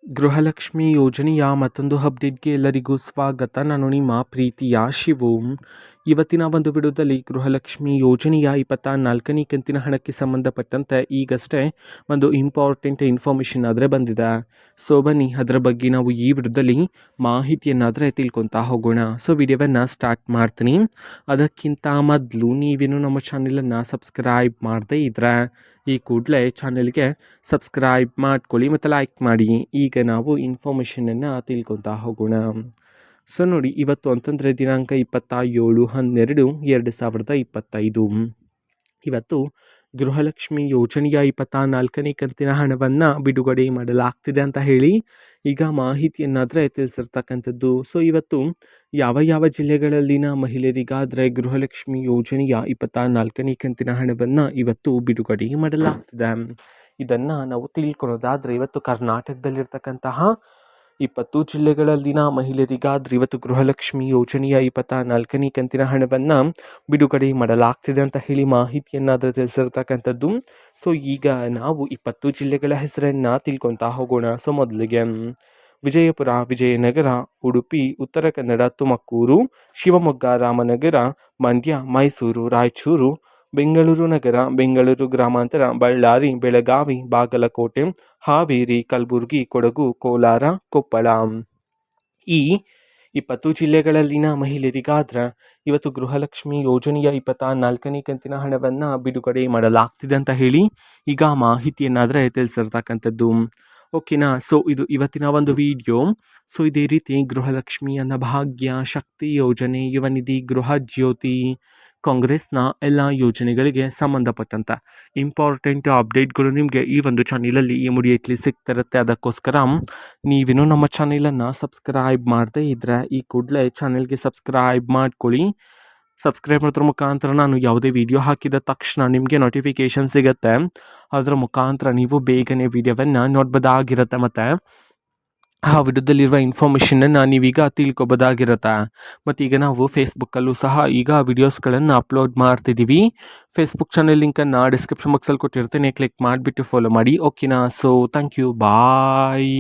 ಗೃಹಲಕ್ಷ್ಮಿ ಯೋಜನೆಯ ಮತ್ತೊಂದು ಅಪ್ಡೇಟ್ಗೆ ಎಲ್ಲರಿಗೂ ಸ್ವಾಗತ. ನಾನು ನಿಮ್ಮ ಪ್ರೀತಿಯ ಶಿವು. ಇವತ್ತಿನ ಒಂದು ವಿಡಿಯೋದಲ್ಲಿ ಗೃಹಲಕ್ಷ್ಮಿ ಯೋಜನೆಯ 24ನೇ ಕಂತಿನ ಹಣಕ್ಕೆ ಸಂಬಂಧಪಟ್ಟಂತೆ ಈಗಷ್ಟೇ ಒಂದು ಇಂಪಾರ್ಟೆಂಟ್ ಇನ್ಫಾರ್ಮೇಷನ್ ಆದರೆ ಬಂದಿದೆ. ಸೊ ಬನ್ನಿ ಅದರ ಬಗ್ಗೆ ನಾವು ಈ ವಿಡಿಯೋದಲ್ಲಿ ಮಾಹಿತಿಯನ್ನಾದರೆ ತಿಳ್ಕೊತಾ ಹೋಗೋಣ. ಸೊ ವಿಡಿಯೋವನ್ನು ಸ್ಟಾರ್ಟ್ ಮಾಡ್ತೀನಿ. ಅದಕ್ಕಿಂತ ಮೊದಲು ನೀವೇನು ನಮ್ಮ ಚಾನೆಲನ್ನು ಸಬ್ಸ್ಕ್ರೈಬ್ ಮಾಡದೇ ಇದ್ದರೆ ಈ ಕೂಡಲೇ ಚಾನೆಲ್ಗೆ ಸಬ್ಸ್ಕ್ರೈಬ್ ಮಾಡ್ಕೊಳ್ಳಿ ಮತ್ತು ಲೈಕ್ ಮಾಡಿ. ಈಗ ನಾವು ಇನ್ಫಾರ್ಮೇಷನನ್ನು ತಿಳ್ಕೊತಾ ಹೋಗೋಣ. ಸೊ ನೋಡಿ, ಇವತ್ತು ಅಂತಂದರೆ ದಿನಾಂಕ 27/12/2025. ಇವತ್ತು ಗೃಹಲಕ್ಷ್ಮಿ ಯೋಜನೆಯ 24ನೇ ಕಂತಿನ ಹಣವನ್ನು ಬಿಡುಗಡೆ ಮಾಡಲಾಗ್ತಿದೆ ಅಂತ ಹೇಳಿ ಈಗ ಮಾಹಿತಿಯನ್ನಾದರೆ ತಿಳಿಸಿರ್ತಕ್ಕಂಥದ್ದು. ಸೊ ಇವತ್ತು ಯಾವ ಯಾವ ಜಿಲ್ಲೆಗಳಲ್ಲಿನ ಮಹಿಳೆಯರಿಗಾದರೆ ಗೃಹಲಕ್ಷ್ಮಿ ಯೋಜನೆಯ 24ನೇ ಕಂತಿನ ಹಣವನ್ನು ಇವತ್ತು ಬಿಡುಗಡೆ ಮಾಡಲಾಗ್ತಿದೆ, ಇದನ್ನು ನಾವು ತಿಳ್ಕೊಳ್ಳೋದಾದರೆ ಇವತ್ತು ಕರ್ನಾಟಕದಲ್ಲಿರ್ತಕ್ಕಂತಹ 20 ಜಿಲ್ಲೆಗಳಲ್ಲಿನ ಮಹಿಳೆಯರಿಗಾದರೆ ಇವತ್ತು ಗೃಹಲಕ್ಷ್ಮಿ ಯೋಜನೆಯ 24ನೇ ಕಂತಿನ ಹಣವನ್ನು ಬಿಡುಗಡೆ ಮಾಡಲಾಗ್ತಿದೆ ಅಂತ ಹೇಳಿ ಮಾಹಿತಿಯನ್ನಾದರೆ ತಿಳಿಸಿರ್ತಕ್ಕಂಥದ್ದು. ಸೊ ಈಗ ನಾವು 20 ಜಿಲ್ಲೆಗಳ ಹೆಸರನ್ನು ತಿಳ್ಕೊತಾ ಹೋಗೋಣ. ಸೊ ಮೊದಲಿಗೆ ವಿಜಯಪುರ, ವಿಜಯನಗರ, ಉಡುಪಿ, ಉತ್ತರ ಕನ್ನಡ, ತುಮಕೂರು, ಶಿವಮೊಗ್ಗ, ರಾಮನಗರ, ಮಂಡ್ಯ, ಮೈಸೂರು, ರಾಯಚೂರು, ಬೆಂಗಳೂರು ನಗರ, ಬೆಂಗಳೂರು ಗ್ರಾಮಾಂತರ, ಬಳ್ಳಾರಿ, ಬೆಳಗಾವಿ, ಬಾಗಲಕೋಟೆ, ಹಾವೇರಿ, ಕಲಬುರಗಿ, ಕೊಡಗು, ಕೋಲಾರ, ಕೊಪ್ಪಳ. ಈ 20 ಜಿಲ್ಲೆಗಳಲ್ಲಿನ ಮಹಿಳೆಯರಿಗಾದ್ರೆ ಇವತ್ತು ಗೃಹಲಕ್ಷ್ಮಿ ಯೋಜನೆಯ 24ನೇ ಕಂತಿನ ಹಣವನ್ನು ಬಿಡುಗಡೆ ಮಾಡಲಾಗ್ತಿದೆ ಅಂತ ಹೇಳಿ ಈಗ ಮಾಹಿತಿಯನ್ನಾದರೆ ತಿಳಿಸಿರ್ತಕ್ಕಂಥದ್ದು. ಓಕೆನಾ. ಸೊ ಇದು ಇವತ್ತಿನ ಒಂದು ವಿಡಿಯೋ. ಸೊ ಇದೇ ರೀತಿ ಗೃಹಲಕ್ಷ್ಮಿ, ಅನ್ನಭಾಗ್ಯ, ಶಕ್ತಿ ಯೋಜನೆ, ಯುವ ನಿಧಿ, ಗೃಹ ಜ್ಯೋತಿ, ಕಾಂಗ್ರೆಸ್ನ ಎಲ್ಲ ಯೋಜನೆಗಳಿಗೆ ಸಂಬಂಧಪಟ್ಟಂಥ ಇಂಪಾರ್ಟೆಂಟ್ ಅಪ್ಡೇಟ್ಗಳು ನಿಮಗೆ ಈ ಒಂದು ಚಾನಲಲ್ಲಿ ಇಮಿಡಿಯೇಟ್ಲಿ ಸಿಗ್ತಿರುತ್ತೆ. ಅದಕ್ಕೋಸ್ಕರ ನೀವೇನು ನಮ್ಮ ಚಾನಲನ್ನು ಸಬ್ಸ್ಕ್ರೈಬ್ ಮಾಡದೇ ಇದ್ದರೆ ಈ ಕೂಡಲೇ ಚಾನಲ್ಗೆ ಸಬ್ಸ್ಕ್ರೈಬ್ ಮಾಡ್ಕೊಳ್ಳಿ. ಸಬ್ಸ್ಕ್ರೈಬ್ ಮಾಡೋದ್ರ ಮುಖಾಂತರ ನಾನು ಯಾವುದೇ ವಿಡಿಯೋ ಹಾಕಿದ ತಕ್ಷಣ ನಿಮಗೆ ನೋಟಿಫಿಕೇಷನ್ ಸಿಗುತ್ತೆ. ಅದರ ಮುಖಾಂತರ ನೀವು ಬೇಗನೆ ವಿಡಿಯೋವನ್ನು ನೋಡ್ಬೋದಾಗಿರುತ್ತೆ ಮತ್ತು ಆ ವಿಡಿಯೋದಲ್ಲಿರುವ ಇನ್ಫಾರ್ಮೇಷನನ್ನು ನೀವೀಗ ತಿಳ್ಕೊಬೋದಾಗಿರುತ್ತೆ. ಮತ್ತು ಈಗ ನಾವು ಫೇಸ್ಬುಕ್ಕಲ್ಲೂ ಸಹ ಈಗ ವಿಡಿಯೋಸ್ಗಳನ್ನು ಅಪ್ಲೋಡ್ ಮಾಡ್ತಿದ್ದೀವಿ. ಫೇಸ್ಬುಕ್ ಚಾನಲ್ ಲಿಂಕನ್ನು ಡಿಸ್ಕ್ರಿಪ್ಷನ್ ಬಾಕ್ಸಲ್ಲಿ ಕೊಟ್ಟಿರ್ತೀನಿ, ಕ್ಲಿಕ್ ಮಾಡಿಬಿಟ್ಟು ಫಾಲೋ ಮಾಡಿ. ಓಕೆನಾ. So thank you, bye.